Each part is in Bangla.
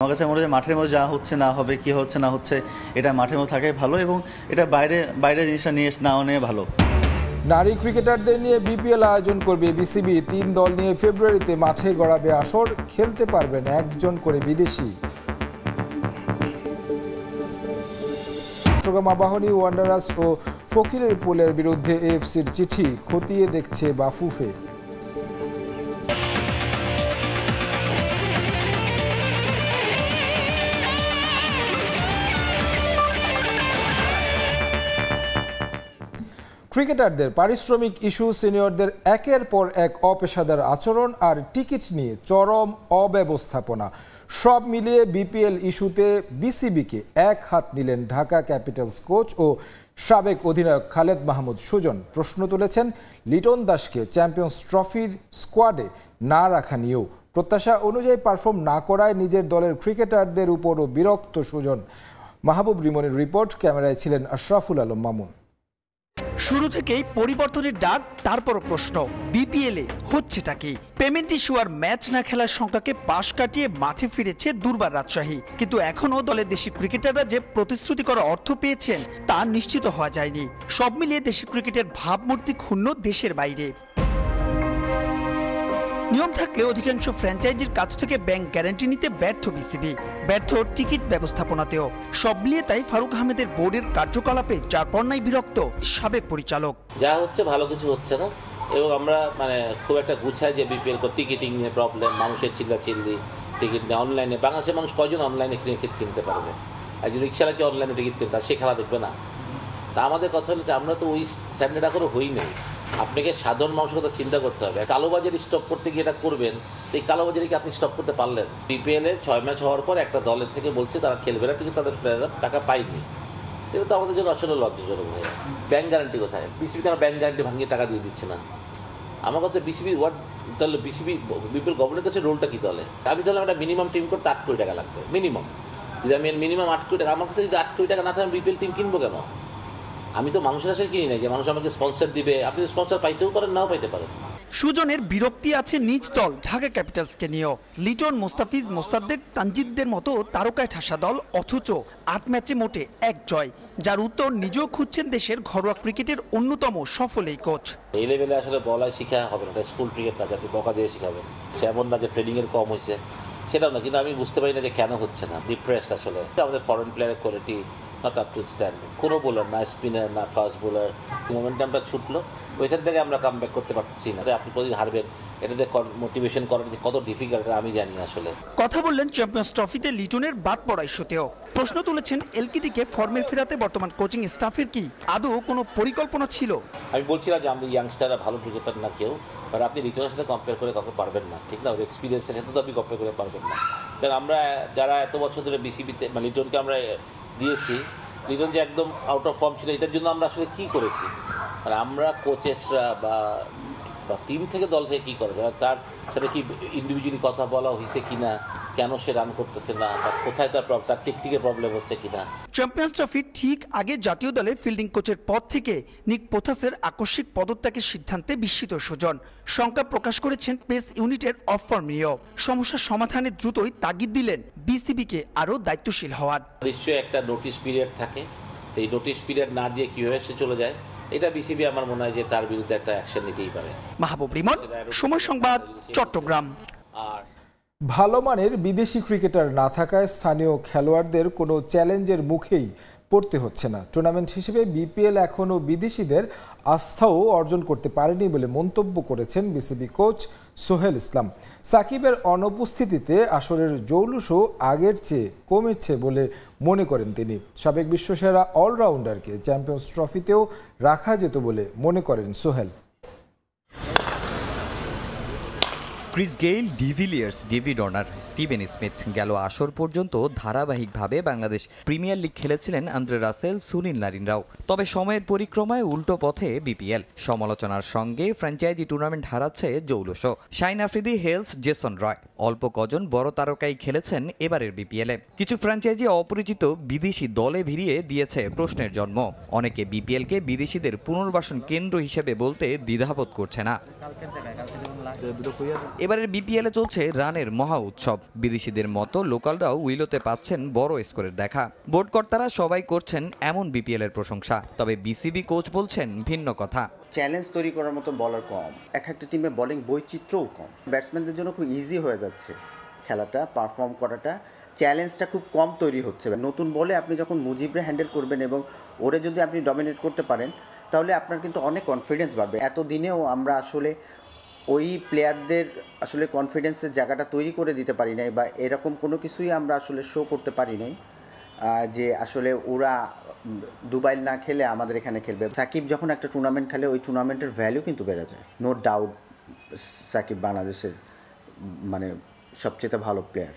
আমার কাছে মনে হয় মাঠের মধ্যে যা হচ্ছে না হবে কি হচ্ছে না হচ্ছে এটা মাঠের মধ্যে থাকাই ভালো এবং এটা বাইরে জিনিসটা নিয়ে না নিয়ে ভালো। নারী ক্রিকেটারদের নিয়ে বিপিএল আয়োজন করবে বিসিবি। ৩ দল নিয়ে ফেব্রুয়ারিতে মাঠে গড়াবে আসর। খেলতে পারবেন একজন করে বিদেশি। চট্টগ্রাম আবাহনী, ওয়ান্ডারার্স ও ফকিরের পুলের বিরুদ্ধে এএফসির চিঠি খতিয়ে দেখছে বাফুফে। ক্রিকেটারদের পারিশ্রমিক ইস্যু, সিনিয়রদের একের পর এক অপেশাদার আচরণ আর টিকিট নিয়ে চরম অব্যবস্থাপনা, সব মিলিয়ে বিপিএল ইস্যুতে বিসিবিকে এক হাত নিলেন ঢাকা ক্যাপিটালস কোচ ও সাবেক অধিনায়ক খালেদ মাহমুদ সুজন। প্রশ্ন তুলেছেন লিটন দাসকে চ্যাম্পিয়ন্স ট্রফির স্কোয়াডে না রাখা নিয়েও। প্রত্যাশা অনুযায়ী পারফর্ম না করায় নিজের দলের ক্রিকেটারদের উপরও বিরক্ত সুজন। মাহবুব রিমনের রিপোর্ট, ক্যামেরায় ছিলেন আশরাফুল আলম মামুন। শুরু থেকেই পরিবর্তনের ডাক, তারপরও প্রশ্ন বিপিএল এ হচ্ছেটা কি? পেমেন্ট ইস্যু আর ম্যাচ না খেলার সংখ্যাকে পাশ কাটিয়ে মাঠে ফিরেছে দুর্বার রাজশাহী, কিন্তু এখনও দলের দেশি ক্রিকেটাররা যে প্রতিশ্রুতি করা অর্থ পেয়েছেন তা নিশ্চিত হওয়া যায়নি। সব মিলিয়ে দেশি ক্রিকেটের ভাবমূর্তি ক্ষুণ্ণ দেশের বাইরে। নিয়ম থাকলে অধিকাংশ ফ্র্যাঞ্চাইজির কাছ থেকে ব্যাংক গ্যারান্টি নিতে ব্যর্থ বিসিবি, ব্যর্থ টিকিট ব্যবস্থাপনাতেও। সব মিলিয়ে তাই ফারুক আহমেদের বোর্ডের কার্যকলাপে যার পর্যায়ে বিরক্ত সাবেক পরিচালক। যা হচ্ছে ভালো কিছু হচ্ছে না এবং আমরা খুব একটা গুছাই যে বিপিএল টিকিটিং নিয়ে প্রবলেম, মানুষের চিল্লাচিল্লি, টিকিট নিয়ে অনলাইনে বাংলাদেশের মানুষ কয়জন অনলাইনে টিকিট কিনতে পারবে? একজন রিক্সাওয়ালাকে অনলাইনে টিকিট কিনতে সে খেলা দেখবে না। তা আমাদের কথা হলো যে আমরা তো ওই স্ট্যান্ডার্ড এখনো হই নাই। আপনাকে সাধারণ মানুষের কথা চিন্তা করতে হবে। কালোবাজারি স্টপ করতে গিয়ে এটা করবেন, এই কালোবাজারিকে আপনি স্টপ করতে পারলেন? বিপিএলে 6 ম্যাচ হওয়ার পর একটা দলের থেকে বলছে তারা খেলবে না, কিন্তু তাদের প্লেয়াররা টাকা পায়নি। এটা তো আমাদের জন্য আসলে লজ্জাজনক হয়ে। ব্যাংক গ্যারান্টি কোথায়? বিসিবি তারা ব্যাংক গ্যারান্টি ভাঙিয়ে টাকা দিয়ে দিচ্ছে না। আমার কথা বিসিবি তাহলে বিপিএল গভর্নমেন্টের কাছে রোলটা কী? তাহলে আমি তাহলে একটা মিনিমাম টিম করতে 8 কোটি টাকা লাগবে মিনিমাম। যদি আমি মিনিমাম 8 কোটি টাকা, আমার কাছে যদি 8 কোটি টাকা না থাকে আমি বিপিএল টিম কিনবো কেন? আমি তো মানুষের আশায় কিনি নাই যে মানুষ আমাকে স্পন্সর দিবে। আপনি স্পন্সর পাইতেও পারেন, নাও পাইতে পারেন। সুজনের বিরক্তি আছে নিজ দল ঢাকা ক্যাপিটালসকে নিয়েও। লিটন, মোস্তাফিজ, মোস্তাদ্দেক, তানজিদদের মতো তারকায় ঠাসা দল, অথচ 8 ম্যাচে মোটে 1 জয়, যার উত্তর নিজেও খুঁজছেন দেশের ঘরোয়া ক্রিকেটের অন্যতম সফল এই কোচ। এই লেভেলে আসলে বলাই শিখা হবে না, স্কুল ক্রিকেট না যে আপনি বকা দিয়ে শিখাবেন। এমন না যে ট্রেনিংয়ের কম হয়েছে, সেটাও না, কিন্তু আমি বুঝতে পারি না যে কেন হচ্ছে না। ডিপ্রেসড আসলে আমাদের ফরেন প্লেয়ারের quality not up to stand. কোনো বোলার না, স্পিনার না, ফাস্ট বোলার, মোমেন্টামটা ছুটলো, ওইখান থেকে আমরা কাম ব্যাক করতে পারছি না। আপনি প্রতিদিন হারবেন, এটাতে মোটিভেশন করার কত ডিফিকাল্ট আমি জানি আসলে। কথা বললেন চ্যাম্পিয়ন্স ট্রফিতে লিটনের বাদ পড়া ইস্যুতেও। প্রশ্ন তুলেছেন এলকিডিকে ফর্মে ফেরাতে বর্তমান কোচিং স্টাফের কি আদৌ কোনো পরিকল্পনা ছিল? আমি বলছিলাম যে আমাদের ইয়াংস্টাররা ভালো ক্রিকেটার না কেউ, আর আপনি লিটনের সাথে কম্পেয়ার করে কাউকে পারবেন না, ঠিক না? ওর এক্সপিরিয়েন্সের সাথে তো আপনি কম্পেয়ার করে পারবেন না। তাই আমরা যারা এত বছর ধরে বিসিবিতে লিটনকে আমরা দিয়েছি, লিটন যে একদম আউট অফ ফর্ম ছিল, এটার জন্য আমরা আসলে কী করেছি? মানে আমরা কোচেসরা বা টিম থেকে দল থেকে কী করা যায়, তার সাথে কি ইন্ডিভিজুয়ালি কথা বলা হয়েছে কিনা, কেন সে রান করতেছে না, বা কোথায় তার টেকনিকের প্রবলেম হচ্ছে কিনা। চ্যাম্পিয়ন্স ট্রফির ঠিক আগে জাতীয় দলের ফিল্ডিং কোচের পদ থেকে নিক পোথাসের আকস্মিক পদত্যাগের সিদ্ধান্তে বিস্মিত সুজন। শঙ্কা প্রকাশ করেছেন পেস ইউনিটের অফ ফর্ম নিয়েও। সমস্যার সমাধানে দ্রুতই তাগিদ দিলেন বিসিবিকে আরও দায়িত্বশীল হওয়ার। নিশ্চয়ই একটা নোটিশ পিরিয়ড থাকে, এই নোটিশ পিরিয়ড না দিয়ে কীভাবে সে চলে যায়, এটা বিসিবি আমার মনে হয় যে তার বিরুদ্ধে একটা অ্যাকশন নিতেই পারে। মাহবুব রিমন, সময় সংবাদ, চট্টগ্রাম। আর ভালো মানের বিদেশি ক্রিকেটার না থাকায় স্থানীয় খেলোয়াড়দের কোনো চ্যালেঞ্জের মুখেই পড়তে হচ্ছে না। টুর্নামেন্ট হিসেবে বিপিএল এখনও বিদেশিদের আস্থাও অর্জন করতে পারেনি বলে মন্তব্য করেছেন বিসিবি কোচ সোহেল ইসলাম। সাকিবের অনুপস্থিতিতে আসরের জৌলুসও আগের চেয়ে কমেছে বলে মনে করেন তিনি। সাবেক বিশ্বসেরা অলরাউন্ডারকে চ্যাম্পিয়ন্স ট্রফিতেও রাখা যেত বলে মনে করেন Sohel. Chris Gayle, de Villiers, David Warner, Steven Smith গেল আসর পর্যন্ত ধারাবাহিকভাবে বাংলাদেশ প্রিমিয়ার লিগ খেলেছিলেন আন্দ্রে রাসেল, সুনীল নারিনরাও। তবে সময়ের পরিক্রমায় উল্টো পথে বিপিএল। সমালোচনার সঙ্গে ফ্র্যাঞ্চাইজি টুর্নামেন্ট হারাচ্ছে জৌলুসও। Shaheen Afridi, Hales, Jason Roy, অল্প কজন বড় তারকাই খেলেছেন এবারের বিপিএলে। কিছু ফ্র্যাঞ্চাইজি অপরিচিত বিদেশি দলে ভিড়িয়ে দিয়েছে প্রশ্নের জন্ম। অনেকে বিপিএলকে বিদেশিদের পুনর্বাসন কেন্দ্র হিসেবে বলতে দ্বিধাবোধ করছে না। এবারের বিপিএলে চলছে রানের মহা উৎসব। বিদেশিদের মতো লোকালরাও উইলোতে পাচ্ছেন বড় স্কোরের দেখা। বোর্ড কর্তারা সবাই করছেন এমন বিপিএল এর প্রশংসা, তবে বিসিবি কোচ বলছেন ভিন্ন কথা। চ্যালেঞ্জ তৈরি করার মতো বলার কম, একটা টিমে বোলিং বৈচিত্র্যও কম। ব্যাটসম্যানদের জন্য খুব ইজি হয়ে যাচ্ছে খেলাটা, পারফর্ম করাটা, চ্যালেঞ্জটা খুব কম তৈরি হচ্ছে। নতুন বলে আপনি যখন মুজিবরে হ্যান্ডেল করবেন এবং ওরে যদি আপনি ডমিনেট করতে পারেন, তাহলে আপনার কিন্তু অনেক কনফিডেন্স বাড়বে। এতদিনেও আমরা আসলে ওই প্লেয়ারদের আসলে কনফিডেন্সের জায়গাটা তৈরি করে দিতে পারি নাই, বা এরকম কোনো কিছুই আমরা আসলে শো করতে পারি নাই যে আসলে ওরা দুবাই না খেলে আমাদের এখানে খেলবে। সাকিব যখন একটা টুর্নামেন্ট খেলে, ওই টুর্নামেন্টের ভ্যালু কিন্তু বেড়ে যায়। নো ডাউট সাকিব বাংলাদেশের মানে সবচেয়ে ভালো প্লেয়ার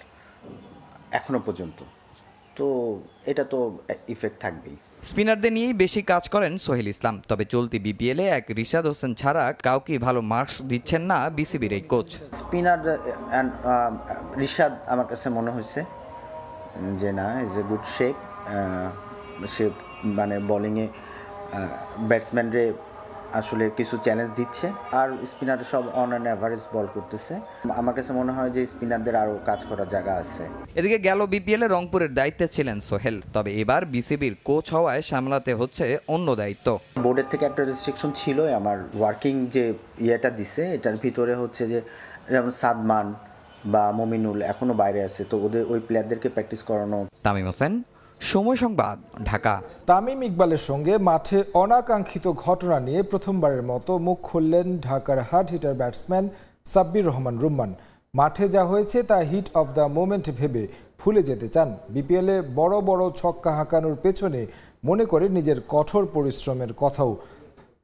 এখনো পর্যন্ত, তো এটা তো ইফেক্ট থাকবেই। স্পিনারদের নিয়েই বেশি কাজ করেন সোহেল ইসলাম, তবে চলতি বিপিএলে এক রিশাদ হোসেন ছাড়া কাউকে ভালো মার্কস দিচ্ছেন না বিসিবির এই কোচ। স্পিনার রিশাদ আমার কাছে মনে হয়েছে যে না, ইজ এ গুড শেপ। সে মানে বোলিংয়ে ব্যাটসম্যানরে আসলে কিছু চ্যালেঞ্জ দিচ্ছে, আর স্পিনার সব অন অ্যান অ্যাভারেজ বল করতেছে। আমার কাছে মনে হয় যে স্পিনারদের আরও কাজ করার জায়গা আছে। এদিকে গেল বিপিএলে রংপুরের দায়িত্বে ছিলেন সোহেল, তবে এবার বিসিবির কোচ হওয়ায় সামলাতে হচ্ছে অন্য দায়িত্ব। বোর্ডের থেকে একটা রেস্ট্রিকশন ছিল আমার ওয়ার্কিং যে ইয়েটা দিছে, এটার ভিতরে হচ্ছে যে যেমন সাদমান বা মমিনুল এখনও বাইরে আছে, তো ওদের ওই প্লেয়ারদেরকে প্র্যাকটিস করানো। তামিম হোসেন, সময় সংবাদ, ঢাকা। তামিম ইকবালের সঙ্গে মাঠে অনাকাঙ্ক্ষিত ঘটনা নিয়ে প্রথমবারের মতো মুখ খুললেন ঢাকার hard hitter batsman Sabbir Rahman Rumman. মাঠে যা হয়েছে তা হিট অফ দ্য মোমেন্ট ভেবে ভুলে যেতে চান। বিপিএলে বড় বড় ছক্কা হাঁকানোর পেছনে মনে করে নিজের কঠোর পরিশ্রমের কথাও।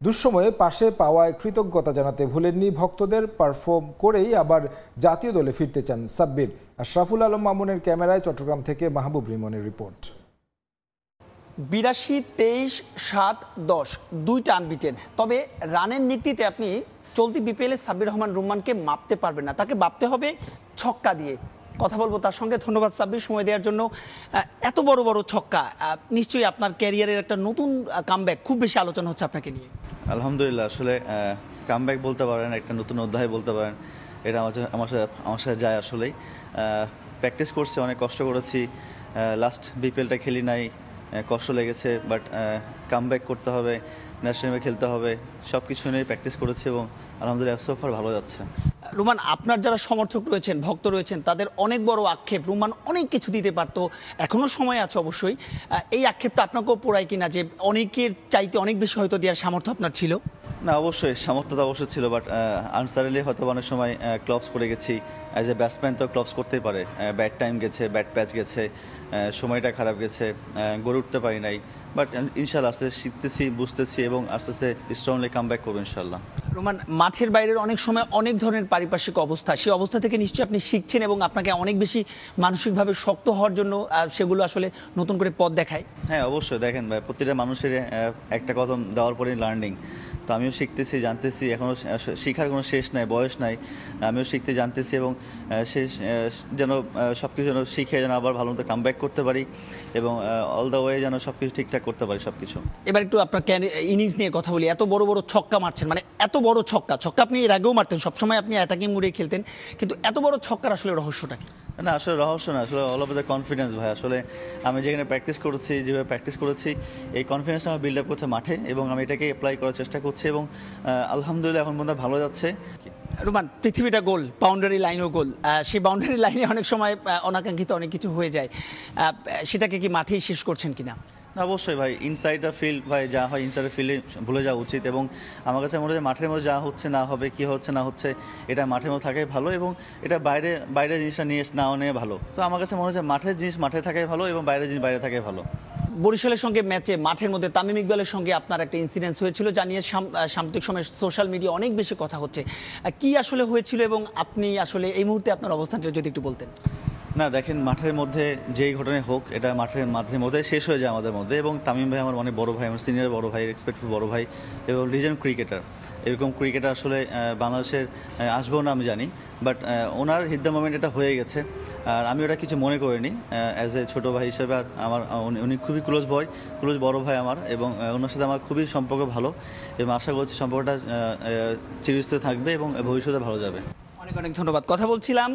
দুঃসময়ে পাশে পাওয়ায় কৃতজ্ঞতা জানাতে ভুলেননি ভক্তদের। পারফর্ম করেই আবার জাতীয় দলে ফিরতে চান সাব্বির। আশরাফুল আলম মামুনের ক্যামেরায় চট্টগ্রাম থেকে মাহবুব রিমনের রিপোর্ট। 82, 23, 7, 10 দুইটা আনবিটেন, তবে রানের নীতিতে আপনি চলতি বিপিএলে সাব্বির রহমান রুম্মানকে মাপতে পারবেন না, তাকে মাপতে হবে ছক্কা দিয়ে। কথা বলবো তার সঙ্গে। ধন্যবাদ সাব্বির সময় দেওয়ার জন্য। এত বড় বড় ছক্কা, নিশ্চয়ই আপনার ক্যারিয়ারের একটা নতুন কামব্যাক, খুব বেশি আলোচনা হচ্ছে আপনাকে নিয়ে। আলহামদুলিল্লাহ, আসলে কামব্যাক বলতে পারেন, একটা নতুন অধ্যায় বলতে পারেন, এটা আমার সাথে যায়। আসলেই প্র্যাকটিস করছি, অনেক কষ্ট করেছি। লাস্ট বিপিএলটা খেলি নাই, কষ্ট লেগেছে, বাট কামব্যাক করতে হবে, ন্যাশনাল খেলতে হবে, সব কিছু নিয়ে প্র্যাকটিস করেছি এবং আলহামদুলিল্লাহ সোফার ভালো যাচ্ছে। রুমান, আপনার যারা সমর্থক রয়েছেন, ভক্ত রয়েছেন, তাদের অনেক বড় আক্ষেপ রুমান অনেক কিছু দিতে পারতো, এখনো সময় আছে অবশ্যই। এই আক্ষেপটা আপনাকেও পোড়ায় কিনা যে অনেকের চাইতে অনেক বেশি হয়তো দেওয়ার সামর্থ্য আপনার ছিল? না, অবশ্যই সামর্থ্য তো অবশ্যই ছিল, বাট আনসারেলি হয়তো অনেক সময় ক্লবস করে গেছি। অ্যাজ এ ব্যাটসম্যান তো ক্লবস করতেই পারে, ব্যাড টাইম গেছে, ব্যাড প্যাচ গেছে, সময়টা খারাপ গেছে, গড়ে উঠতে পারি নাই। বাট ইনশাল্লাহ আস্তে শিখতেছি, বুঝতেছি এবং আস্তে আস্তে স্ট্রংলি কাম ব্যাক করবো ইনশাল্লাহ। রোমান, মাঠের বাইরের অনেক সময় অনেক ধরনের পারিপার্শ্বিক অবস্থা, সেই অবস্থা থেকে নিশ্চয়ই আপনি শিখছেন এবং আপনাকে অনেক বেশি মানসিকভাবে শক্ত হওয়ার জন্য সেগুলো আসলে নতুন করে পথ দেখায়। হ্যাঁ, অবশ্যই। দেখেন ভাই, প্রতিটা মানুষের একটা কদম দেওয়ার পরে লার্নিং। তো আমিও শিখতেছি, জানতেছি, এখনও শেখার কোনো শেষ নাই, বয়স নাই। আমিও শিখতে জানতেছি এবং শেষ যেন সব কিছু যেন শিখে যেন আবার ভালো মতো কাম ব্যাক করতে পারি এবং অল দ্য ওয়ে যেন সব কিছু ঠিকঠাক করতে পারি সব কিছু। এবার একটু আপনার ইনিংস নিয়ে কথা বলি। এত বড় বড় ছক্কা মারছেন, মানে এত বড় ছক্কা আপনি এর আগেও মারতেন, সবসময় আপনি অ্যাটাকিং মুডে খেলতেন, কিন্তু এত বড় ছক্কার আসলে রহস্যটা কি? না, আসলে রহস্য না, আসলে অল ওভার দ্য কনফিডেন্স ভাই। আসলে আমি যেখানে প্র্যাকটিস করেছি, যেভাবে প্র্যাকটিস করেছি, এই কনফিডেন্সটা আমার বিল্ড আপ করছে মাঠে এবং আমি এটাকে অ্যাপ্লাই করার চেষ্টা করছি এবং আলহামদুলিল্লাহ এখন পর্যন্ত ভালো যাচ্ছে। রোমান, পৃথিবীটা গোল, বাউন্ডারি লাইনও গোল, সেই বাউন্ডারি লাইনে অনেক সময় অনাকাঙ্ক্ষিত অনেক কিছু হয়ে যায়, সেটাকে কি মাঠেই শেষ করছেন কিনা? না, অবশ্যই ভাই, ইনসাইডার ফিল্ড ভাই, যা হয় ইনসাইডার ফিল্ডে ভুলে যাওয়া উচিত এবং আমার কাছে মনে হয় মাঠের মধ্যে যা হচ্ছে না হবে, কী হচ্ছে না হচ্ছে, এটা মাঠের মধ্যে থাকাই ভালো এবং এটা বাইরের জিনিসটা নিয়ে নাও নিয়ে ভালো। তো আমার কাছে মনে হয় মাঠের জিনিস মাঠে থাকাই ভালো এবং বাইরের জিনিস বাইরে থাকাই ভালো। বরিশালের সঙ্গে ম্যাচে মাঠের মধ্যে তামিম ইকবালের সঙ্গে আপনার একটা ইনসিডেন্স হয়েছিল, যা নিয়ে সাম্প্রতিক সময়ে সোশ্যাল মিডিয়া অনেক বেশি কথা হচ্ছে। কি আসলে হয়েছিল এবং আপনি আসলে এই মুহূর্তে আপনার অবস্থানটা যদি একটু বলতেন। না দেখেন, মাঠের মধ্যে যেই ঘটনাই হোক এটা মাঠের মধ্যে শেষ হয়ে যায় আমাদের মধ্যে। এবং তামিম ভাই আমার অনেক বড় ভাই, আমার সিনিয়র বড় ভাই, রেসপেক্টফুল বড় ভাই এবং লিজেন্ড ক্রিকেটার। এরকম ক্রিকেটার আসলে বাংলাদেশের আসবেও না আমি জানি, বাট ওনার হিট দ্য মোমেন্ট এটা হয়ে গেছে। আর আমি ওটা কিছু মনে করিনি অ্যাজ এ ছোটো ভাই হিসেবে। আর আমার উনি খুবই ক্লোজ বড় ভাই আমার, এবং ওনার সাথে আমার খুবই সম্পর্ক ভালো, এবং আশা করছি সম্পর্কটা চিরস্থায়ী থাকবে এবং ভবিষ্যতে ভালো যাবে। অনেক অনেক ধন্যবাদ। কথা বলছিলাম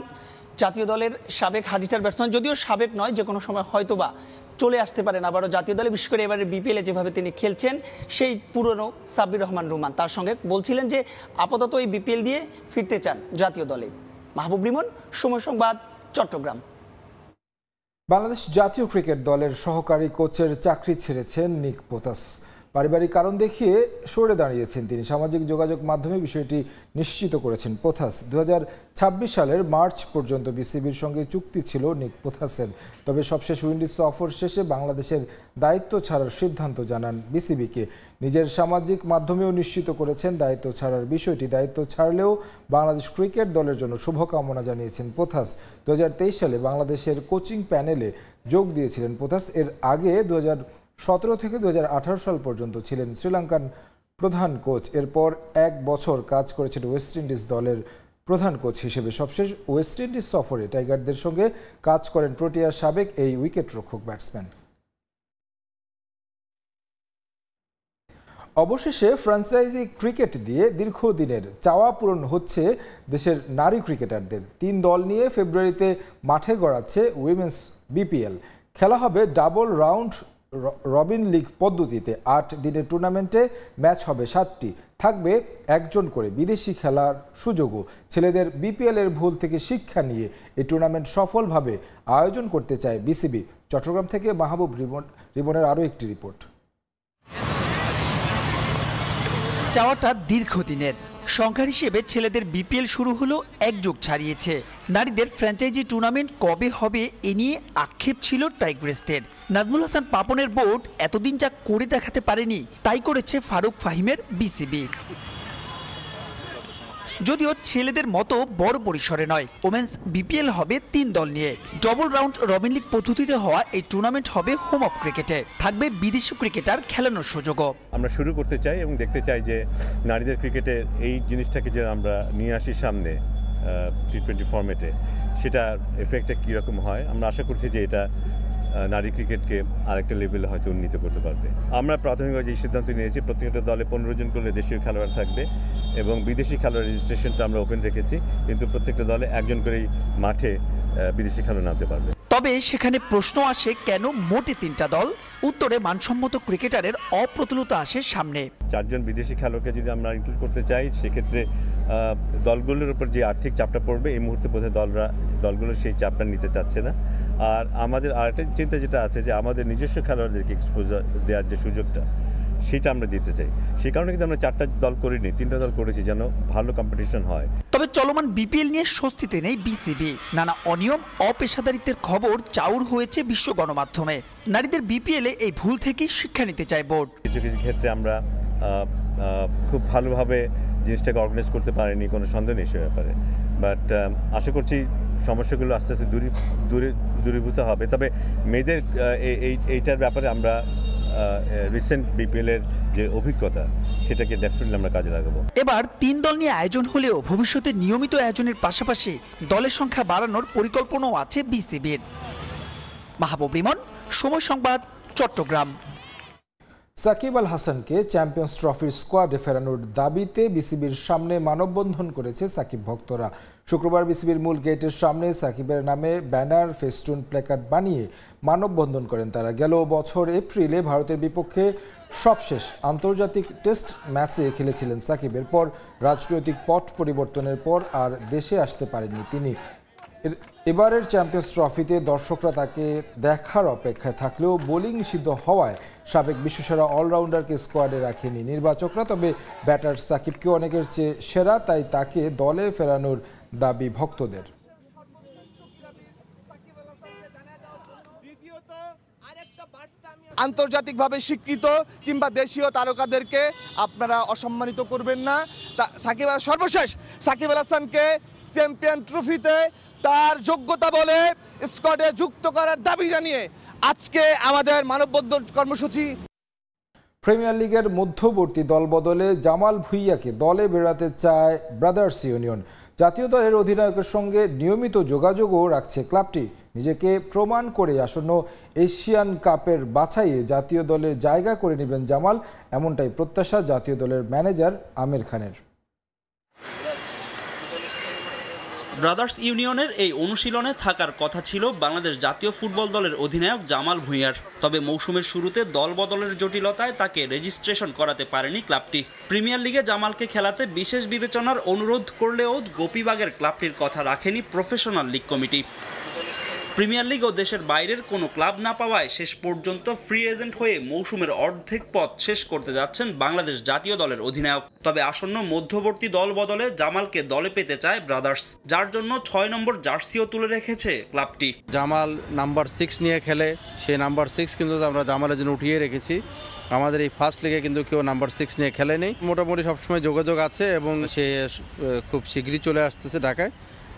জাতীয় দলের সাবেক হার্ডিটার ব্যাটসম্যান, যদিও সাবেক নয়, যে কোনো সময় হয়তোবা চলে আসতে পারেন আবারও জাতীয় দলে, বিশেষ করে এবারে বিপিএলে যেভাবে তিনি খেলছেন, সেই পুরনো সাব্বির রহমান রুমান। তার সঙ্গে বলছিলেন যে আপাতত এই বিপিএল দিয়ে ফিরতে চান জাতীয় দলে। মাহবুব রিমন, সময় সংবাদ, চট্টগ্রাম। বাংলাদেশ জাতীয় ক্রিকেট দলের সহকারী কোচের চাকরি ছেড়েছেন নিক পোথাস। পারিবারিক কারণ দেখিয়ে সরে দাঁড়িয়েছেন তিনি। সামাজিক যোগাযোগ মাধ্যমে বিষয়টি নিশ্চিত করেছেন পোথাস। 2026 সালের মার্চ পর্যন্ত বিসিবির সঙ্গে চুক্তি ছিল নিক পোথাসের। তবে সবশেষ উইন্ডিজ সফর শেষে বাংলাদেশের দায়িত্ব ছাড়ার সিদ্ধান্ত জানান বিসিবিকে। নিজের সামাজিক মাধ্যমেও নিশ্চিত করেছেন দায়িত্ব ছাড়ার বিষয়টি। দায়িত্ব ছাড়লেও বাংলাদেশ ক্রিকেট দলের জন্য শুভকামনা জানিয়েছেন পোথাস। 2023 সালে বাংলাদেশের কোচিং প্যানেলে যোগ দিয়েছিলেন পোথাস। এর আগে 2017 থেকে 2018 সাল পর্যন্ত ছিলেন শ্রীলঙ্কান প্রধান কোচ। এরপর 1 বছর কাজ করেছেন ওয়েস্ট ইন্ডিজ দলের প্রধান কোচ হিসেবে। সবশেষ ওয়েস্ট ইন্ডিজ সফরে টাইগারদের সঙ্গে কাজ করেন প্রোটিয়ার সাবেক এই উইকেটরক্ষক ব্যাটসম্যান। অবশেষে ফ্র্যাঞ্চাইজি ক্রিকেট দিয়ে দীর্ঘদিনের চাওয়া পূরণ হচ্ছে দেশের নারী ক্রিকেটারদের। 3 দল নিয়ে ফেব্রুয়ারিতে মাঠে গড়াচ্ছে উইমেন্স বিপিএল। খেলা হবে ডাবল রাউন্ড রবিন লিগ পদ্ধতিতে। 8 দিনের টুর্নামেন্টে ম্যাচ হবে 7টি। থাকবে একজন করে বিদেশি খেলার সুযোগও। ছেলেদের বিপিএল এর ভুল থেকে শিক্ষা নিয়ে এই টুর্নামেন্ট সফলভাবে আয়োজন করতে চায় বিসিবি। চট্টগ্রাম থেকে মাহবুব রিমনের আরও একটি রিপোর্ট। চাওয়াটা দীর্ঘদিনের। সংখ্যার হিসেবে ছেলেদের বিপিএল শুরু হলো 1 যুগ ছাড়িয়েছে। নারীদের ফ্র্যাঞ্চাইজি টুর্নামেন্ট কবে হবে এ নিয়ে আক্ষেপ ছিল টাইগ্রেসদের। নাজমুল হাসান পাপনের বোর্ড এতদিন যা করে দেখাতে পারেনি তাই করেছে ফারুক ফাহিমের বিসিবি। যদিও ছেলেদের মতো বড় পরিসরে নয়, ওমেন্স বিপিএল হবে 3 দল নিয়ে। ডবল রাউন্ড রবিন লিগ পদ্ধতিতে হওয়া এই টুর্নামেন্ট হবে হোম অফ ক্রিকেটে। থাকবে বিদেশি ক্রিকেটার খেলানোর সুযোগও। আমরা শুরু করতে চাই এবং দেখতে চাই যে নারীদের ক্রিকেটের এই জিনিসটাকে যে আমরা নিয়ে আসি সামনে টি20 ফরম্যাটে, সেটার এফেক্টটা কীরকম হয়। আমরা আশা করছি যে এটা নারী ক্রিকেটকে আরেকটা লেভেলে হয়তো উন্নীত করতে পারবে। আমরা প্রাথমিকভাবে যে সিদ্ধান্ত নিয়েছি, প্রত্যেকটা দলে 15 জন করে দেশীয় খেলোয়াড় থাকবে এবং বিদেশি খেলোয়াড় রেজিস্ট্রেশনটা আমরা ওপেন রেখেছি, কিন্তু প্রত্যেকটা দলে একজন করেই মাঠে বিদেশি খেলোয়াড় নামতে পারবে। তবে সেখানে প্রশ্ন আসে, কেন মোটে 3টা দল? উত্তরে মানসম্মত ক্রিকেটারের অপ্রতুলতা আসে সামনে। 4 জন বিদেশি খেলোয়াড়কে যদি আমরা ইনক্লুড করতে চাই, সেক্ষেত্রে দলগুলোর উপর যে আর্থিক চাপটা পড়বে, এই মুহূর্তে বোধহয় দলগুলো সেই চাপটা নিতে চাচ্ছে না। আর আমাদের আরেকটা চিন্তা যেটা আছে যে আমাদের নিজস্ব খেলোয়াড়দেরকে এক্সপোজার দেওয়ার যে সুযোগটা, সেটা আমরা দিতে চাই। সেই কারণে কিন্তু আমরা 4টা দল করিনি, 3টা দল করেছি, যেন ভালো কম্পিটিশন হয়। তবে চলমান বিপিএল নিয়ে স্বস্তিতে নেই বিসিবি। নানা অনিয়ম, অপেশাদারিত্বের খবর চাউর হয়েছে বিশ্ব গণমাধ্যমে। নারীদের বিপিএলে এই ভুল থেকে শিক্ষা নিতে চায় বোর্ড। কিছু কিছু ক্ষেত্রে আমরা খুব ভালোভাবে জিনিসটাকে অর্গানাইজ করতে পারিনি, কোনো সন্দেহ নেই সে ব্যাপারে। বাট আশা করছি সমস্যাগুলো আস্তে আস্তে দূরীভূত হবে। তবে মেয়েদের এইটার ব্যাপারে আমরা রিসেন্ট বিপিএলের যে অভিজ্ঞতা, সেটাকে ডেফিনেটলি আমরা কাজে লাগাবো। এবার 3 দল নিয়ে আয়োজন হলেও ভবিষ্যতে নিয়মিত আয়োজনের পাশাপাশি দলের সংখ্যা বাড়ানোর পরিকল্পনাও আছে বিসিবির। মাহবুব রিমন, সময় সংবাদ, চট্টগ্রাম। সাকিব আল হাসানকে চ্যাম্পিয়ন্স ট্রফির স্কোয়াডে ফেরানোর দাবিতে বিসিবির সামনে মানববন্ধন করেছে সাকিব ভক্তরা। শুক্রবার বিসিবির মূল গেটের সামনে সাকিবের নামে ব্যানার, ফেস্টুন, প্ল্যাকার্ড বানিয়ে মানববন্ধন করেন তারা। গেল বছর এপ্রিলে ভারতের বিপক্ষে সবশেষ আন্তর্জাতিক টেস্ট ম্যাচে খেলেছিলেন সাকিব। এরপর রাজনৈতিক পট পরিবর্তনের পর আর দেশে আসতে পারেননি তিনি। এবারের চ্যাম্পিয়ন্স ট্রফিতে দর্শকরা তাকে দেখার অপেক্ষায় থাকলেও বোলিং নিষিদ্ধ হওয়ায় সাবেক বিশ্বসেরা অলরাউন্ডারকে স্কোয়াডে রাখেনি নির্বাচকরা। তবে ব্যাটার সাকিবকে অনেকের চেয়ে সেরা, তাই তাকে দলে ফেরানোর দাবি ভক্তদের। আন্তর্জাতিকভাবে স্বীকৃত কিংবা দেশীয় তারকাদেরকে আপনারা অসম্মানিত করবেন না। সর্বশেষ সাকিব আল হাসানকে চ্যাম্পিয়ন ট্রফিতে তার যোগ্যতা বলে স্কোয়াডে যুক্ত করার দাবি জানিয়ে আজকে আমাদের মানববন্ধন কর্মসূচি। প্রিমিয়ার লিগের মধ্যবর্তী দলবদলে জামাল ভুঁইয়াকে দলে বেড়াতে চায় ব্রাদার্স ইউনিয়ন। জাতীয় দলের অধিনায়কের সঙ্গে নিয়মিত যোগাযোগও রাখছে ক্লাবটি। নিজেকে প্রমাণ করে আসন্ন এশিয়ান কাপের বাছাইয়ে জাতীয় দলে জায়গা করে নেবেন জামাল, এমনটাই প্রত্যাশা জাতীয় দলের ম্যানেজার আমির খানের। ব্রাদার্স ইউনিয়নের এই অনুশীলনে থাকার কথা ছিল বাংলাদেশ জাতীয় ফুটবল দলের অধিনায়ক জামাল ভুঁইয়ার, তবে মৌসুমের শুরুতে দল বদলের জটিলতায় তাকে রেজিস্ট্রেশন করাতে পারেনি ক্লাবটি। প্রিমিয়ার লিগে জামালকে খেলাতে বিশেষ বিবেচনার অনুরোধ করলেও গোপীবাগের ক্লাবটির কথা রাখেনি professional league committee. Premier league ও দেশের বাইরের কোনো ক্লাব না পাওয়ায় শেষ পর্যন্ত ফ্রি এজেন্ট হয়ে মৌসুমের অর্ধেক পথ শেষ করতে যাচ্ছেন বাংলাদেশ জাতীয় দলের অধিনায়ক। তবে আসন্ন মধ্যবর্তী দল বদলে জামালকে দলে পেতে চায় ব্রাদার্স, যার জন্য 6 নম্বর জার্সিও তুলে রেখেছে ক্লাবটি। জামাল নাম্বার 6 নিয়ে খেলে, সেই নাম্বার 6 কিন্তু আমরা জামালের জন্য উঠিয়ে রেখেছি। আমাদের এই ফার্স্ট লিগে কিন্তু কেউ নাম্বার 6 নিয়ে খেলেনি। মোটামুটি সবসময় যোগাযোগ আছে এবং সে খুব শীঘ্রই চলে আসতেছে ঢাকায়।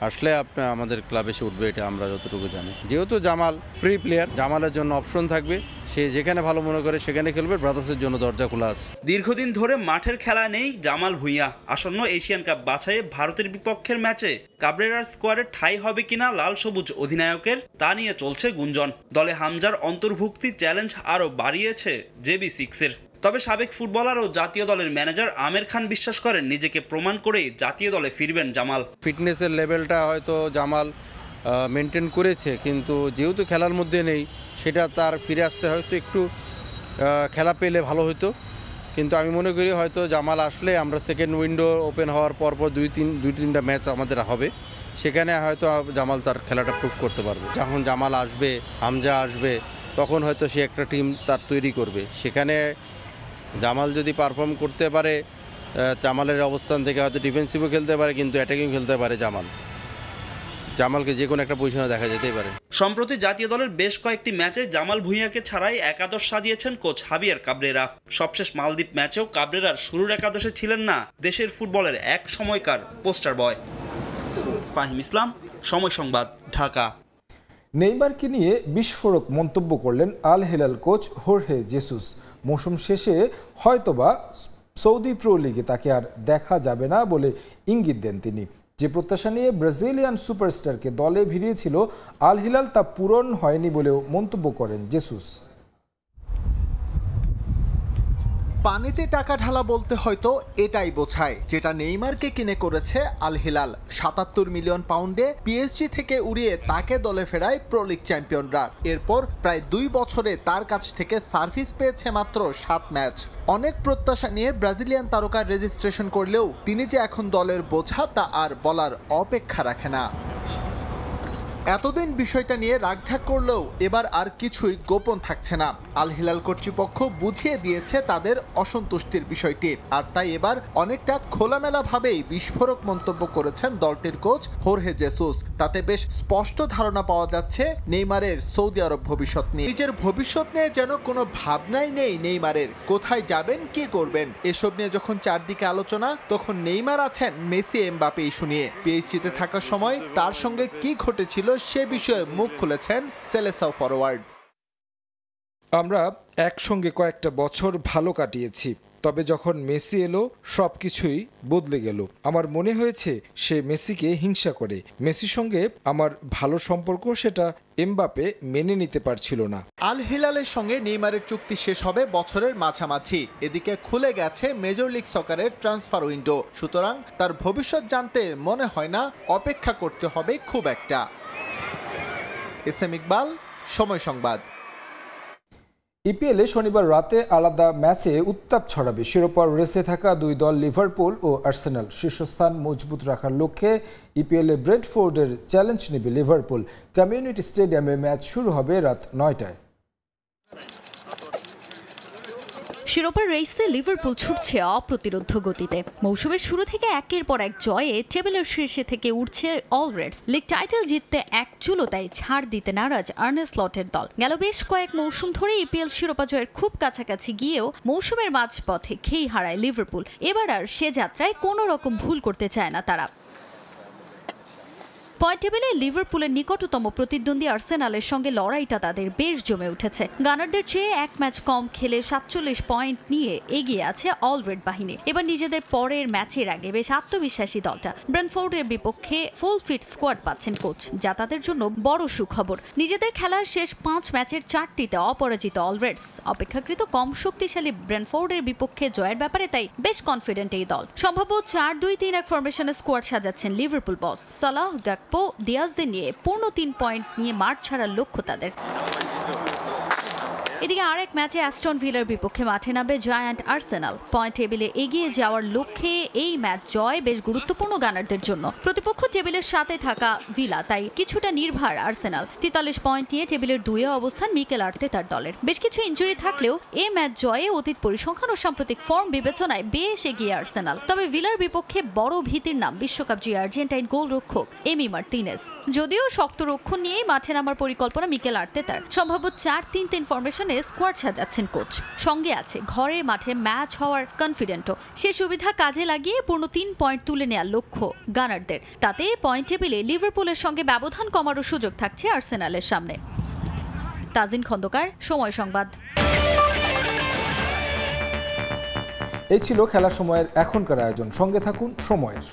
আসলে আমাদের ক্লাবে এসে উঠবে, এটা আমরা যতটুকু জানি। যেহেতু জামাল ফ্রি প্লেয়ার, জামালের জন্য অপশন থাকবে, সে যেখানে ভালো মনে করে সেখানে খেলবে। ব্রাদার্সের জন্য দরজা খোলা আছে। দীর্ঘদিন ধরে মাঠের খেলা নেই জামাল ভুঁইয়া। আসন্ন এশিয়ান কাপ বাছাইয়ে ভারতের বিপক্ষের ম্যাচে কাবরেরার স্কোয়াডে ঠাঁই হবে কিনা লাল সবুজ অধিনায়কের, তা নিয়ে চলছে গুঞ্জন। দলে হামজার অন্তর্ভুক্তি চ্যালেঞ্জ আরও বাড়িয়েছে JB6-এর। তবে সাবেক ফুটবলার ও জাতীয় দলের ম্যানেজার আমির খান বিশ্বাস করেন নিজেকে প্রমাণ করেই জাতীয় দলে ফিরবেন জামাল। ফিটনেসের লেভেলটা হয়তো জামাল মেনটেন করেছে, কিন্তু যেহেতু খেলার মধ্যে নেই, সেটা তার ফিরে আসতে হয়তো একটু খেলা পেলে ভালো হতো। কিন্তু আমি মনে করি হয়তো জামাল আসলে আমরা সেকেন্ড উইন্ডো ওপেন হওয়ার পর দুই তিনটা ম্যাচ আমাদের হবে, সেখানে হয়তো জামাল তার খেলাটা প্রুভ করতে পারবে। যখন জামাল আসবে, হামজা আসবে, তখন হয়তো সে একটা টিম তার তৈরি করবে। সেখানে জামাল যদি পারফর্ম করতে পারে, জামালের অবস্থান থেকে হয়তো ডিফেন্সিভও খেলতে পারে, কিন্তু অ্যাটাকিং খেলতে পারে। জামালকে যে কোনো একটা পজিশনে দেখা যেতেই পারে। সম্প্রতি জাতীয় দলের বেশ কয়েকটি ম্যাচে জামাল ভুঁইয়াকে ছাড়াই একাদশ সাজিয়েছেন কোচ হাবিয়ার কাবরেরা। সবশেষ মালদ্বীপ ম্যাচেও কাবরেরার শুরুর একাদশে ছিলেন না দেশের ফুটবলের এক সময়কার পোস্টার বয়। ফাহিম ইসলাম, সময় সংবাদ, ঢাকা। নেইমারকে নিয়ে বিস্ফোরক মন্তব্য করলেন আল হিলাল কোচ হোর্হে জেসুস। মৌসুম শেষে হয়তোবা সৌদি প্রো লিগে তাকে আর দেখা যাবে না বলে ইঙ্গিত দেন তিনি। যে প্রত্যাশা নিয়ে ব্রাজিলিয়ান সুপারস্টারকে দলে ভিড়িয়েছিল আল হিলাল, তা পূরণ হয়নি বলেও মন্তব্য করেন জেসুস। পানিতে টাকা ঢালা বলতে হয়তো এটাই বোঝায় যেটা নেইমারকে কিনে করেছে আল হিলাল। ৭৭ মিলিয়ন পাউন্ডে পিএসজি থেকে উড়িয়ে তাকে দলে ফেরায় প্রো লিগ চ্যাম্পিয়নরা। এরপর প্রায় 2 বছরে তার কাছ থেকে সার্ভিস পেয়েছে মাত্র 7 ম্যাচ। অনেক প্রত্যাশা নিয়ে ব্রাজিলিয়ান তারকার রেজিস্ট্রেশন করলেও তিনি যে এখন দলের বোঝা তা আর বলার অপেক্ষা রাখে না। এতদিন বিষয়টা নিয়ে রাগঢাক করলেও এবার আর কিছুই গোপন থাকছে না। আল হিলাল কর্তৃপক্ষ বুঝিয়ে দিয়েছে তাদের অসন্তুষ্টির বিষয়টি, আর তাই এবার অনেকটা খোলামেলাভাবেই বিস্ফোরক মন্তব্য করেছেন দলটির কোচ হোর্হে জেসুস। তাতে বেশ স্পষ্ট ধারণা পাওয়া যাচ্ছে নেইমারের সৌদি আরব ভবিষ্যৎ নিয়ে। নিজের ভবিষ্যৎ নিয়ে যেন কোনো ভাবনাই নেই নেইমারের। কোথায় যাবেন, কি করবেন, এসব নিয়ে যখন চারদিকে আলোচনা, তখন নেইমার আছেন মেসি এমবাপে ইস্যু নিয়ে। পিএসজিতে থাকার সময় তার সঙ্গে কি ঘটেছিল সে বিষয়ে মুখ খুলেছেন সেলেসাও ফরওয়ার্ড। আমরা একসঙ্গে কয়েকটা বছর ভালো কাটিয়েছি, তবে যখন মেসি এলো সবকিছুই বদলে গেল। আমার মনে হয়েছে সে মেসিকে হিংসা করে। মেসির সঙ্গে আমার ভালো সম্পর্ক, সেটা এমবাপে মেনে নিতে পারছিল না। আল হিলালের সঙ্গে নেইমারের চুক্তি শেষ হবে বছরের মাঝামাঝি। এদিকে খুলে গেছে মেজর লিগ সকারের ট্রান্সফার উইন্ডো, সুতরাং তার ভবিষ্যৎ জানতে মনে হয় না অপেক্ষা করতে হবে খুব একটা। এসএম ইকবাল, সময় সংবাদ। ইপিএলে শনিবার রাতে আলাদা ম্যাচে উত্তাপ ছড়াবে শিরোপার রেসে থাকা দুই দল লিভারপুল ও আর্সেনাল। শীর্ষস্থান মজবুত রাখার লক্ষ্যে ইপিএলে ব্রেন্টফোর্ডের চ্যালেঞ্জ নেবে লিভারপুল। কমিউনিটি স্টেডিয়ামে ম্যাচ শুরু হবে রাত 9টায়। শিরোপার রেসে লিভারপুল ছুটছে অপ্রতিরোধ গতিতে। মৌসুমের শুরু থেকে একের পর এক জয়ে টেবিলের শীর্ষে থেকে উঠছে অল রেডস। লিগ টাইটেল জিততে এক চুলোতায় ছাড় দিতে নারাজ আর্নে স্লটের দল। গেল বেশ কয়েক মৌসুম ধরে ইপিএল শিরোপা জয়ের খুব কাছাকাছি গিয়েও মৌসুমের মাঝপথে খেই হারায় লিভারপুল। এবার আর সে যাত্রায় কোনো রকম ভুল করতে চায় না তারা। পয়েন্ট টেবিলে লিভারপুলের নিকটতম প্রতিদ্বন্দ্বী আর্সেনালের সঙ্গে লড়াইটা তাদের বেশ জমে উঠেছে। গানারদের চেয়ে এক ম্যাচ কম খেলে 47 পয়েন্ট নিয়ে এগিয়ে আছে অল রেড বাহিনী। এবার নিজেদের পরের ম্যাচের আগে বেশ আত্মবিশ্বাসী দলটা। ব্রেন্টফোর্ডের বিপক্ষে ফুল ফিট স্কোয়াড পাচ্ছেন কোচ, যা তাদের জন্য বড় সুখবর। নিজেদের খেলার শেষ 5 ম্যাচের 4টিতে অপরাজিত অল রেডস। অপেক্ষাকৃত কম শক্তিশালী ব্রেন্টফোর্ডের বিপক্ষে জয়ের ব্যাপারে তাই বেশ কনফিডেন্ট এই দল। সম্ভব 4-2-3-1 ফরমেশনে স্কোয়াড সাজাচ্ছেন লিভারপুল বস। সালাহ, দিয়াজদের নিয়ে পূর্ণ 3 পয়েন্ট নিয়ে মাঠ ছাড়ার লক্ষ্য তাদের। এদিকে আরেক ম্যাচে অ্যাস্টন ভিলার বিপক্ষে মাঠে নামবে জায়ান্ট আর্সেনাল। পয়েন্ট টেবিলে এগিয়ে যাওয়ার লক্ষ্যে এই ম্যাচ জয় বেশ গুরুত্বপূর্ণ গানারদের জন্য। প্রতিপক্ষ টেবিলের সাথে থাকা ভিলা, তাই কিছুটা নির্ভর আর্সেনাল। 43 পয়েন্ট নিয়ে টেবিলের 2-এ অবস্থান মিকেল আর্তেতার দলের। বেশ কিছু ইনজুরি থাকলেও এই ম্যাচ জয়ে অতীত পরিসংখ্যান ও সাম্প্রতিক ফর্ম বিবেচনায় বেশ এগিয়ে আর্সেনাল। তবে ভিলার বিপক্ষে বড় ভীতির নাম বিশ্বকাপ জয়ী আর্জেন্টাইন গোলরক্ষক এমি মার্টিনেজ। যদিও শক্ত রক্ষণ নিয়েই মাঠে নামার পরিকল্পনা মিকেল আর্তেতার। সম্ভাব্য 4-3-3 ফরমেশনে স্কোয়াড সাজাচ্ছেন কোচ। সঙ্গে আছে ঘরের মাঠে ম্যাচ হওয়ার কনফিডেন্টও। সে সুবিধা কাজে লাগিয়ে পূর্ণ 3 পয়েন্ট তুলে নেওয়ার লক্ষ্য গানারদের। তাতে পয়েন্ট টেবিলে লিভারপুলের সঙ্গে ব্যবধান কমারও সুযোগ থাকছে আর্সেনালের সামনে। তাজিন খন্দকার, সময় সংবাদ। এই ছিল খেলার সময়ের এখনকার আয়োজন। সঙ্গে থাকুন সময়ের।